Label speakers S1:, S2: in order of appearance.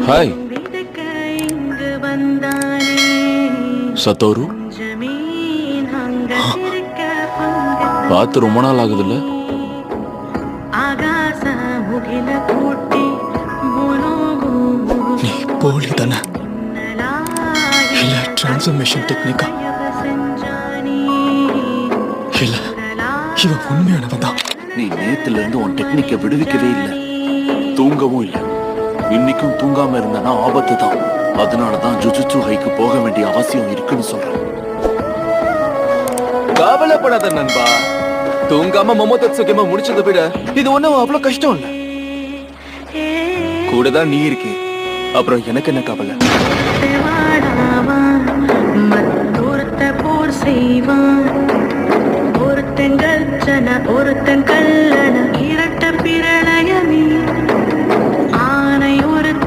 S1: Hi சத்தோரு. பார்த்து ரொம்ப நாள் ஆகுதுல்ல?
S2: நீ போலி தானே இல்ல டிரான்ஸ்ஃபர்மேஷன் டெக்னிக்கா இல்ல இவன் உண்மையானவன் தான்.
S1: நீ நேத்துல இருந்து உன் டெக்னிக்கை விடுவிக்கவே இல்லை, தூங்கவும் இல்லை. இன்னைக்கும் தூங்காம இருந்தானா ஆபத்து தான். அதனாலதான் ஜுஜுட்சு ஹைக்கு போக வேண்டிய அவசியம் இருக்குன்னு சொல்றேன். கவலைப்படாத நண்பா, தூங்காம மொமோதத்சுகமா முடிச்சதை விட இது ஒண்ணும் அவ்வளவு கஷ்டம் இல்ல. கூட தான் நீ இருக்கே, அப்புறம் எனக்கு என்ன கவலை?
S3: ஒருத்தன் கல்ச்சன ஒருத்தன் கல்லண இரட்ட பிற